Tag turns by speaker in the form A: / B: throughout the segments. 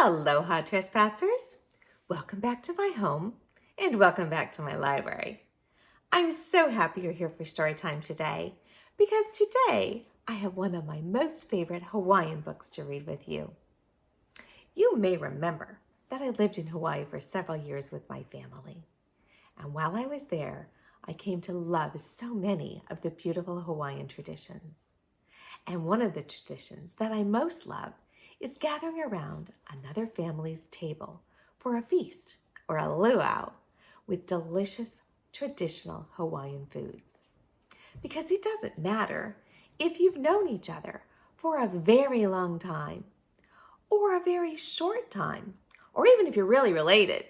A: Aloha, Trespassers! Welcome back to my home and welcome back to my library. I'm so happy you're here for story time today because today I have one of my most favorite Hawaiian books to read with you. You may remember that I lived in Hawaii for several years with my family. And while I was there, I came to love so many of the beautiful Hawaiian traditions. And one of the traditions that I most love is gathering around another family's table for a feast or a luau with delicious traditional Hawaiian foods. Because it doesn't matter if you've known each other for a very long time or a very short time, or even if you're really related,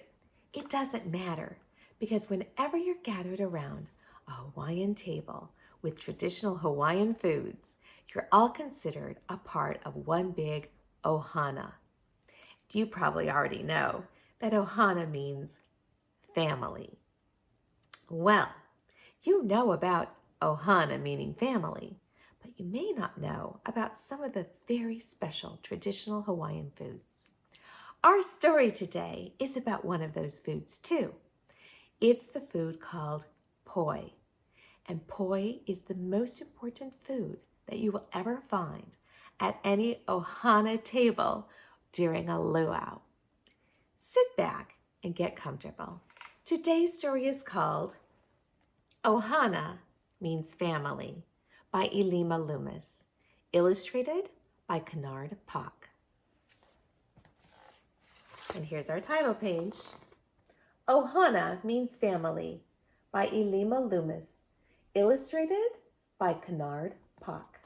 A: it doesn't matter because whenever you're gathered around a Hawaiian table with traditional Hawaiian foods, you're all considered a part of one big ohana. You probably already know that ohana means family. Well, you know about ohana meaning family, but you may not know about some of the very special traditional Hawaiian foods. Our story today is about one of those foods too. It's the food called poi. And poi is the most important food that you will ever find at any ohana table during a luau. Sit back and get comfortable. Today's story is called Ohana Means Family by Elima Loomis, illustrated by Kennard Pock. And here's our title page. Ohana Means Family by Elima Loomis, illustrated by Kennard Pock.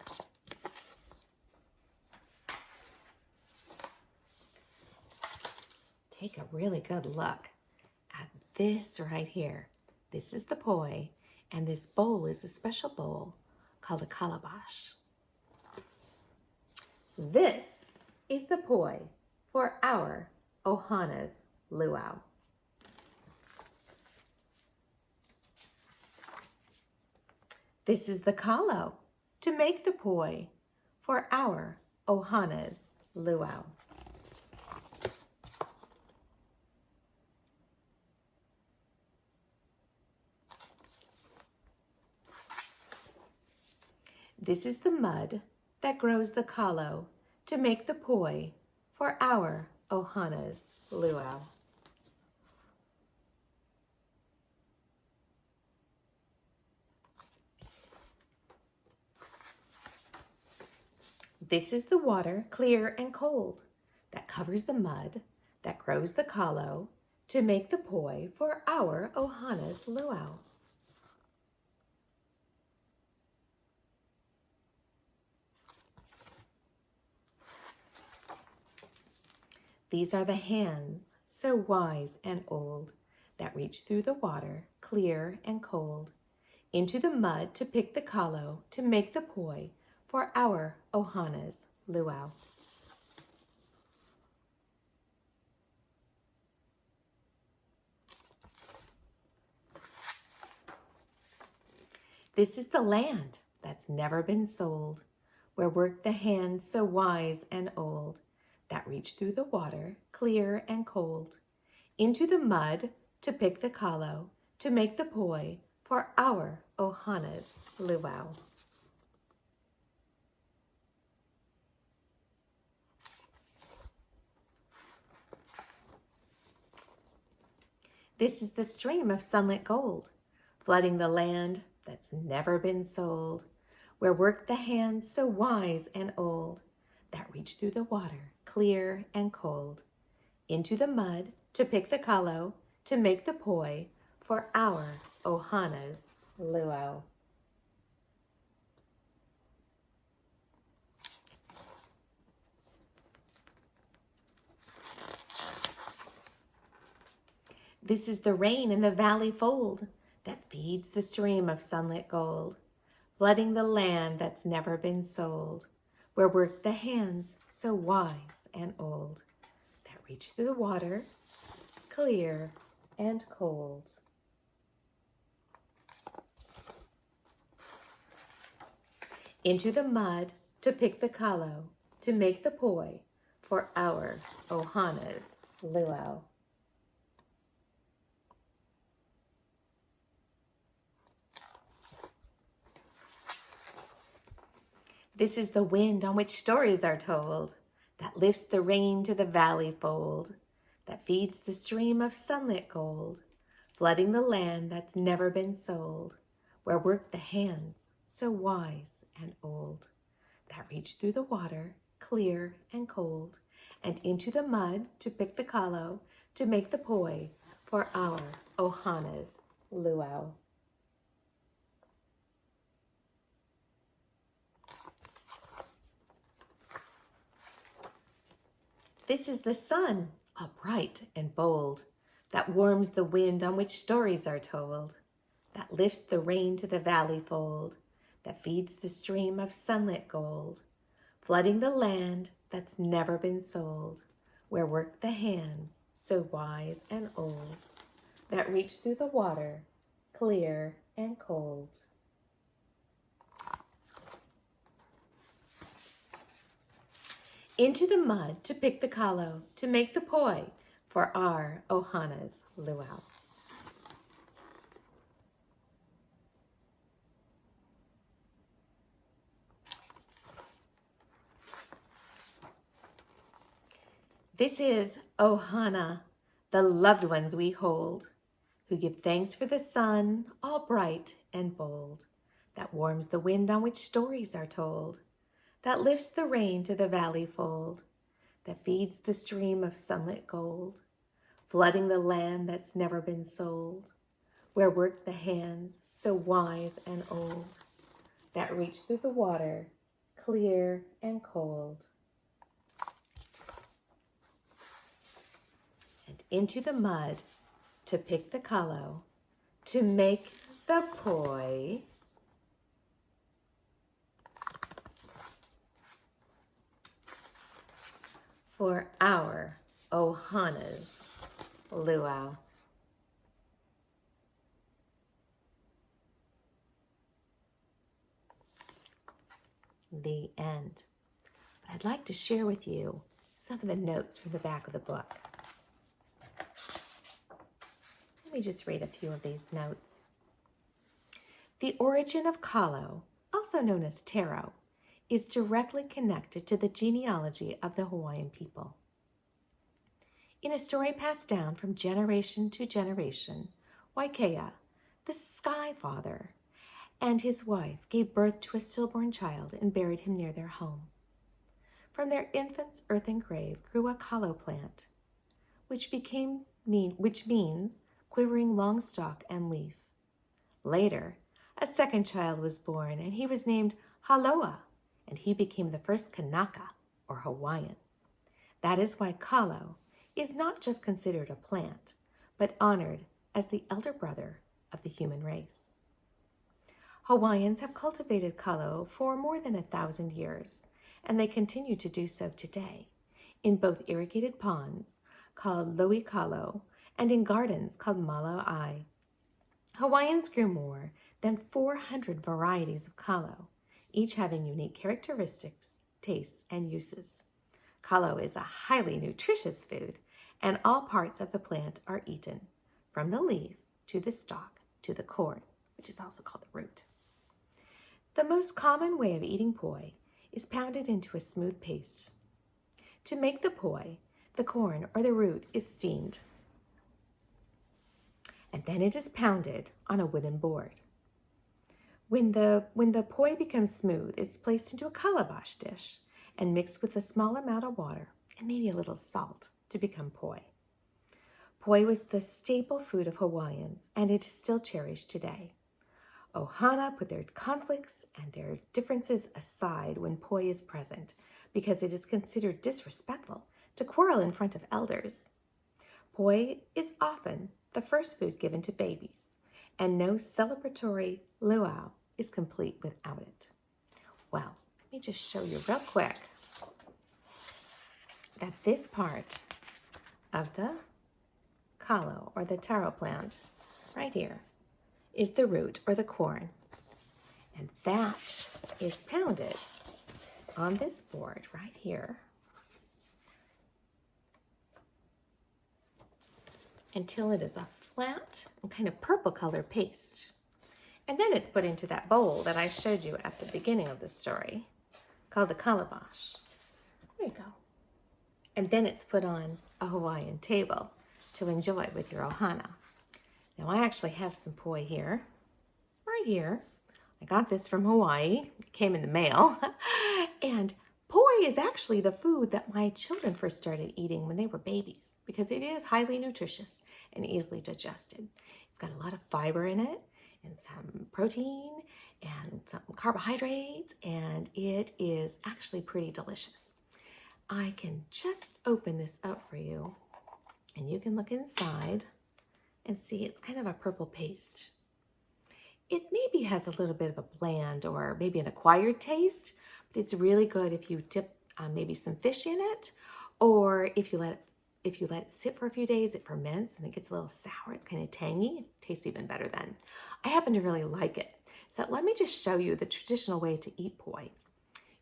A: Take a really good look at this right here. This is the poi, and this bowl is a special bowl called a calabash. This is the poi for our ohana's luau. This is the kalo to make the poi for our ohana's luau. This is the mud that grows the kalo to make the poi for our ohana's luau. This is the water, clear and cold, that covers the mud that grows the kalo to make the poi for our ohana's luau. These are the hands, so wise and old, that reach through the water, clear and cold, into the mud to pick the kalo to make the poi for our ohana's luau. This is the land that's never been sold, where work the hands so wise and old, that reach through the water, clear and cold, into the mud to pick the kalo to make the poi for our ohana's luau. This is the stream of sunlit gold, flooding the land that's never been sold, where work the hands so wise and old, that reach through the water, clear and cold, into the mud to pick the kalo to make the poi for our ohana's luau. This is the rain in the valley fold that feeds the stream of sunlit gold, flooding the land that's never been sold, where work the hands so wise and old, that reach through the water, clear and cold. Into the mud to pick the kalo to make the poi for our Ohana's luau. This is the wind on which stories are told, that lifts the rain to the valley fold, that feeds the stream of sunlit gold, flooding the land that's never been sold, where work the hands so wise and old, that reach through the water, clear and cold, and into the mud to pick the kalo, to make the poi for our Ohana's luau. This is the sun, all bright and bold, that warms the wind on which stories are told, that lifts the rain to the valley fold, that feeds the stream of sunlit gold, flooding the land that's never been sold, where work the hands so wise and old, that reach through the water, clear and cold. Into the mud to pick the kalo, to make the poi for our Ohana's luau. This is Ohana, the loved ones we hold, who give thanks for the sun, all bright and bold, that warms the wind on which stories are told, that lifts the rain to the valley fold, that feeds the stream of sunlit gold, flooding the land that's never been sold, where work the hands so wise and old, that reach through the water, clear and cold. And into the mud to pick the kalo, to make the poi for our Ohana's luau. The end. But I'd like to share with you some of the notes from the back of the book. Let me just read a few of these notes. The origin of Kalo, also known as Taro, is directly connected to the genealogy of the Hawaiian people. In a story passed down from generation to generation, Waikea, the Sky Father, and his wife gave birth to a stillborn child and buried him near their home. From their infant's earthen grave grew a kalo plant, which means quivering long stalk and leaf. Later, a second child was born, and he was named Haloa, and he became the first Kanaka, or Hawaiian. That is why Kalo is not just considered a plant, but honored as the elder brother of the human race. Hawaiians have cultivated Kalo for more than 1,000 years, and they continue to do so today, in both irrigated ponds, called lo'i kalo, and in gardens called mala'ai. Hawaiians grew more than 400 varieties of kalo, each having unique characteristics, tastes, and uses. Kalo is a highly nutritious food, and all parts of the plant are eaten, from the leaf to the stalk to the core, which is also called the root. The most common way of eating poi is pounded into a smooth paste. To make the poi, the corn or the root is steamed, and then it is pounded on a wooden board. When the poi becomes smooth, it's placed into a calabash dish and mixed with a small amount of water and maybe a little salt to become poi. Poi was the staple food of Hawaiians, and it is still cherished today. Ohana put their conflicts and their differences aside when poi is present, because it is considered disrespectful to quarrel in front of elders. Poi is often the first food given to babies, and no celebratory luau is complete without it. Well, let me just show you real quick that this part of the kalo, or the taro plant, right here, is the root or the corn. And that is pounded on this board right here until it is a flat and kind of purple color paste. And then it's put into that bowl that I showed you at the beginning of the story, called the calabash. There you go. And then it's put on a Hawaiian table to enjoy with your ohana. Now I actually have some poi here, right here. I got this from Hawaii. It came in the mail. And poi is actually the food that my children first started eating when they were babies because it is highly nutritious and easily digested. It's got a lot of fiber in it and some protein and some carbohydrates, and it is actually pretty delicious. I can just open this up for you and you can look inside and see it's kind of a purple paste. It maybe has a little bit of a bland or maybe an acquired taste, but it's really good if you dip maybe some fish in it, or if you let it sit for a few days, it ferments and it gets a little sour. It's kind of tangy. It tastes even better then. I happen to really like it. So let me just show you the traditional way to eat poi.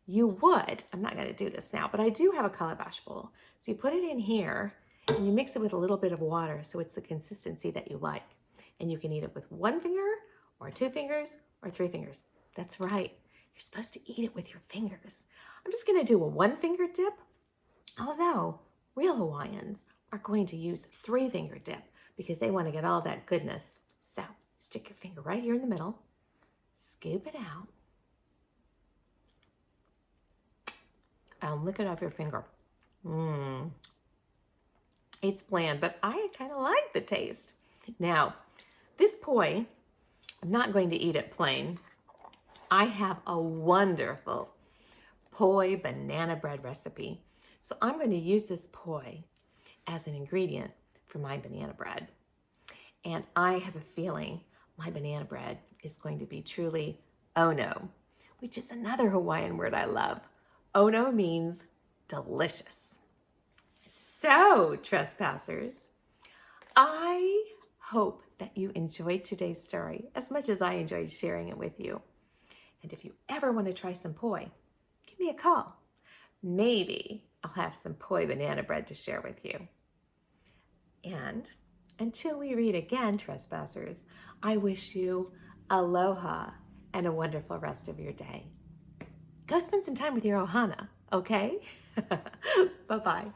A: You would, I'm not going to do this now, but I do have a calabash bowl. So you put it in here and you mix it with a little bit of water so it's the consistency that you like. And you can eat it with one finger or 2 fingers or 3 fingers. That's right. You're supposed to eat it with your fingers. I'm just going to do a 1-finger dip, although real Hawaiians are going to use 3-finger dip because they want to get all that goodness. So stick your finger right here in the middle, scoop it out, and lick it off your finger. It's bland, but I kind of like the taste. Now, this poi, I'm not going to eat it plain. I have a wonderful poi banana bread recipe. So I'm going to use this poi as an ingredient for my banana bread. And I have a feeling my banana bread is going to be truly ono, which is another Hawaiian word I love. Ono means delicious. So, trespassers, I hope that you enjoyed today's story as much as I enjoyed sharing it with you. And if you ever want to try some poi, give me a call. Maybe I'll have some poi banana bread to share with you. And until we read again, trespassers, I wish you aloha and a wonderful rest of your day. Go spend some time with your ohana, okay? Bye-bye.